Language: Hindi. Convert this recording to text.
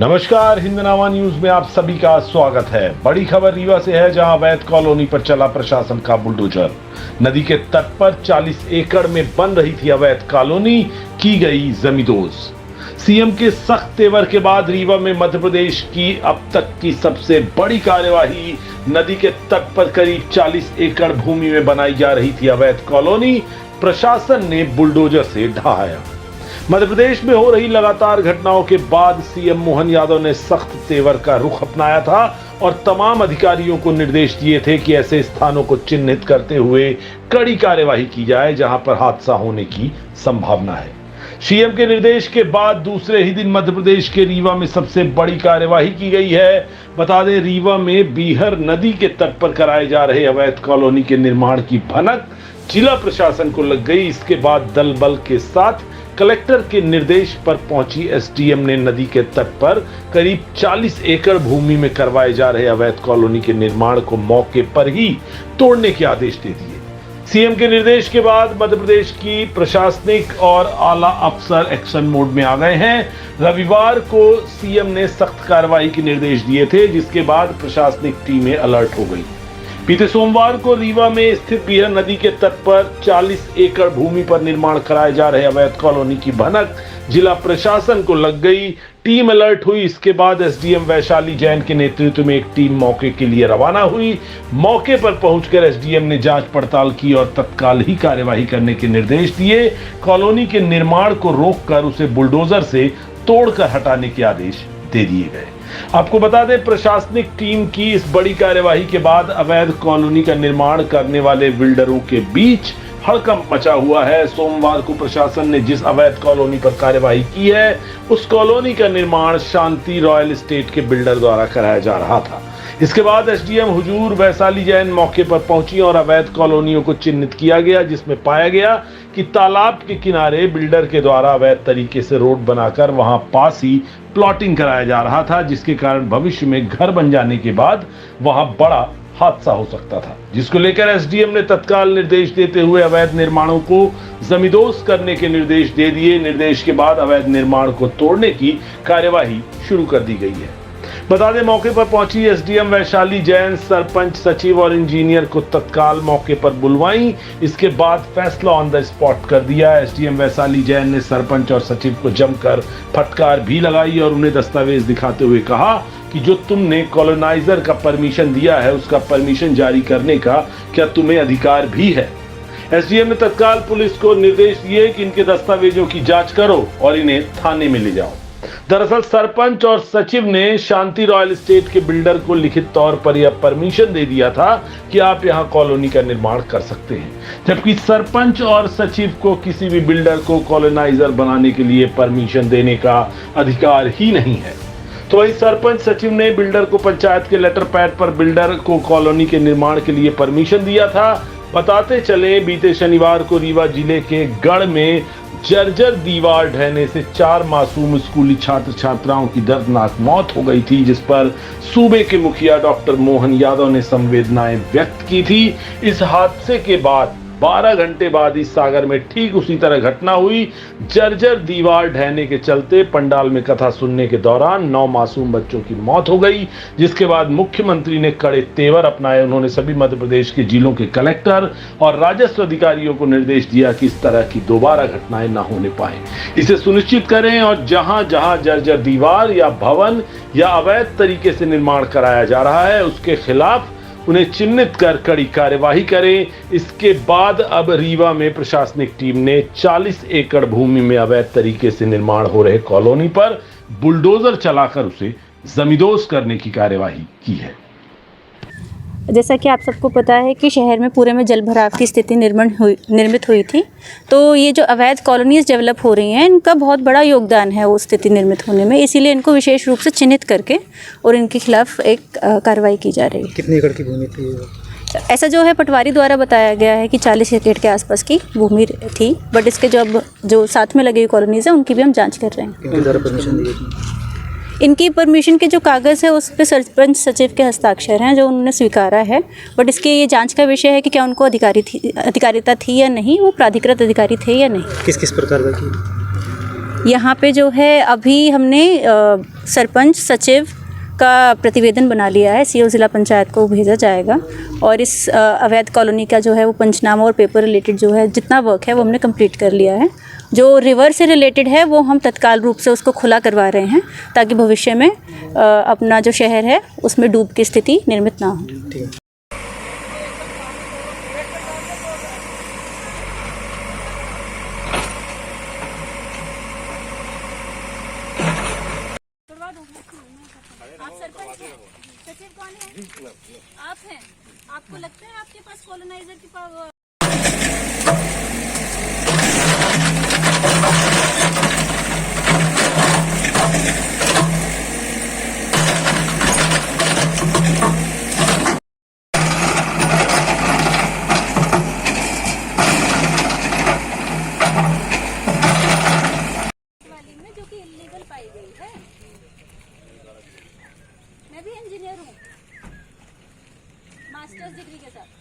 नमस्कार, हिंदनामा न्यूज में आप सभी का स्वागत है। बड़ी खबर रीवा से है, जहां अवैध कॉलोनी पर चला प्रशासन का बुलडोजर। नदी के तट पर 40 एकड़ में बन रही थी अवैध कॉलोनी, की गई जमींदोज। सीएम के सख्त तेवर के बाद रीवा में मध्य प्रदेश की अब तक की सबसे बड़ी कार्यवाही। नदी के तट पर करीब 40 एकड़ भूमि में बनाई जा रही थी अवैध कॉलोनी, प्रशासन ने बुलडोजर से ढहाया। मध्य प्रदेश में हो रही लगातार घटनाओं के बाद सीएम मोहन यादव ने सख्त तेवर का रुख अपनाया था और तमाम अधिकारियों को निर्देश दिए थे कि ऐसे स्थानों को चिन्हित करते हुए कड़ी कार्यवाही की जाए जहां पर हादसा होने की संभावना है। सीएम के निर्देश के बाद दूसरे ही दिन मध्य प्रदेश के रीवा में सबसे बड़ी कार्यवाही की गई है। बता दें, रीवा में बीहर नदी के तट पर कराए जा रहे अवैध कॉलोनी के निर्माण की भनक जिला प्रशासन को लग गई। इसके बाद दल बल के साथ कलेक्टर के निर्देश पर पहुंची एसडीएम ने नदी के तट पर करीब 40 एकड़ भूमि में करवाए जा रहे अवैध कॉलोनी के निर्माण को मौके पर ही तोड़ने के आदेश दे दिए। सीएम के निर्देश के बाद मध्य प्रदेश की प्रशासनिक और आला अफसर एक्शन मोड में आ गए हैं। रविवार को सीएम ने सख्त कार्रवाई के निर्देश दिए थे, जिसके बाद प्रशासनिक टीमें अलर्ट हो गई। बीते सोमवार को रीवा में स्थित बीहर नदी के तट पर 40 एकड़ भूमि पर निर्माण कराए जा रहे अवैध कॉलोनी की भनक जिला प्रशासन को लग गई। टीम अलर्ट हुई। इसके बाद एसडीएम वैशाली जैन के नेतृत्व में एक टीम मौके के लिए रवाना हुई। मौके पर पहुंचकर एसडीएम ने जांच पड़ताल की और तत्काल ही कार्यवाही करने के निर्देश दिए। कॉलोनी के निर्माण को रोककर उसे बुलडोजर से तोड़कर हटाने के आदेश दे दिए गए। आपको बता दें, प्रशासनिक टीम की इस बड़ी कार्यवाही के बाद अवैध कॉलोनी का निर्माण करने वाले बिल्डरों के बीच हड़कंप मचा हुआ है। सोमवार को प्रशासन ने जिस अवैध कॉलोनी पर कार्यवाही की है, उस कॉलोनी का निर्माण शांति रॉयल एस्टेट के बिल्डर द्वारा कराया जा रहा था। इसके बाद एसडीएम हुजूर वैशाली जैन मौके पर पहुंची और अवैध कॉलोनियों को चिन्हित किया गया, जिसमें पाया गया कि तालाब के किनारे बिल्डर के द्वारा अवैध तरीके से रोड बनाकर वहां पास ही प्लॉटिंग कराया जा रहा था, जिसके कारण भविष्य में घर बन जाने के बाद वहां बड़ा हादसा हो सकता था, जिसको लेकर एसडीएम ने तत्काल निर्देश देते हुए अवैध निर्माणों को जमींदोज करने के निर्देश दे दिए। निर्देश के बाद अवैध निर्माण को तोड़ने की कार्यवाही शुरू कर दी गई है। बता दें, मौके पर पहुंची एसडीएम वैशाली जैन सरपंच, सचिव और इंजीनियर को तत्काल मौके पर बुलवाई। इसके बाद फैसला ऑन द स्पॉट कर दिया। एसडीएम वैशाली जैन ने सरपंच और सचिव को जमकर फटकार भी लगाई और उन्हें दस्तावेज दिखाते हुए कहा कि जो तुमने कॉलोनाइजर का परमिशन दिया है, उसका परमिशन जारी करने का क्या तुम्हें अधिकार भी है। एसडीएम ने तत्काल पुलिस को निर्देश दिए कि इनके दस्तावेजों की जांच करो और इन्हें थाने में ले जाओ। दरअसल सरपंच और सचिव ने शांति रॉयल एस्टेट के बिल्डर को लिखित तौर पर यह परमिशन दे दिया था कि आप यहां कॉलोनी का निर्माण कर सकते हैं, जबकि सरपंच और सचिव को किसी भी बिल्डर को कॉलोनाइजर बनाने के लिए परमिशन देने का अधिकार ही नहीं है। तो वही सरपंच सचिव ने बिल्डर को पंचायत के लेटर पैड पर बिल्डर को कॉलोनी के निर्माण के लिए परमिशन दिया था। बताते चले, बीते शनिवार को रीवा जिले के गढ़ में जर्जर दीवार ढहने से 4 मासूम स्कूली छात्र छात्राओं की दर्दनाक मौत हो गई थी, जिस पर सूबे के मुखिया डॉक्टर मोहन यादव ने संवेदनाएं व्यक्त की थी। इस हादसे के बाद 12 घंटे बाद इस सागर में ठीक उसी तरह घटना हुई। जर्जर दीवार ढहने के चलते पंडाल में कथा सुनने के दौरान 9 मासूम बच्चों की मौत हो गई, जिसके बाद मुख्यमंत्री ने कड़े तेवर अपनाए। उन्होंने सभी मध्य प्रदेश के जिलों के कलेक्टर और राजस्व अधिकारियों को निर्देश दिया कि इस तरह की दोबारा घटनाएं न होने पाए, इसे सुनिश्चित करें और जहां जहां जर्जर दीवार या भवन या अवैध तरीके से निर्माण कराया जा रहा है, उसके खिलाफ उन्हें चिन्हित कर कड़ी कार्यवाही करें। इसके बाद अब रीवा में प्रशासनिक टीम ने 40 एकड़ भूमि में अवैध तरीके से निर्माण हो रहे कॉलोनी पर बुलडोजर चलाकर उसे जमींदोज करने की कार्यवाही की है। जैसा कि आप सबको पता है कि शहर में पूरे में जल भराव की स्थिति निर्मित हुई थी, तो ये जो अवैध कॉलोनीज डेवलप हो रही हैं, इनका बहुत बड़ा योगदान है वो स्थिति निर्मित होने में। इसीलिए इनको विशेष रूप से चिन्हित करके और इनके खिलाफ एक कार्रवाई की जा रही है। कितने एकड़ की भूमि थी? ऐसा जो है पटवारी द्वारा बताया गया है कि 40 एकड़ के आसपास की भूमि थी, बट इसके जो साथ में लगी हुई कॉलोनीज हैं उनकी भी हम जाँच कर रहे हैं। किनके द्वारा परमिशन दी थी? इनकी परमिशन के जो कागज़ है उस पर सरपंच सचिव के हस्ताक्षर हैं, जो उन्होंने स्वीकारा है। बट इसके ये जांच का विषय है कि क्या उनको अधिकारिता थी या नहीं, वो प्राधिकृत अधिकारी थे या नहीं। किस किस प्रकार का की? यहाँ पे जो है अभी हमने सरपंच सचिव का प्रतिवेदन बना लिया है, सीओ ज़िला पंचायत को भेजा जाएगा और इस अवैध कॉलोनी का जो है वो पंचनामा और पेपर रिलेटेड जो है जितना वर्क है वो हमने कंप्लीट कर लिया है। जो रिवर से रिलेटेड है वो हम तत्काल रूप से उसको खुला करवा रहे हैं ताकि भविष्य में अपना जो शहर है उसमें डूब की स्थिति निर्मित ना हो। ठीक है। आप सरपंच हैं, सचिव कौन है? आप हैं। आपको लगता है आपके पास कॉलोनाइजर की पावर? में जो कि इलीगल पाई गई है। मैं भी इंजीनियर हूँ, मास्टर्स डिग्री के साथ।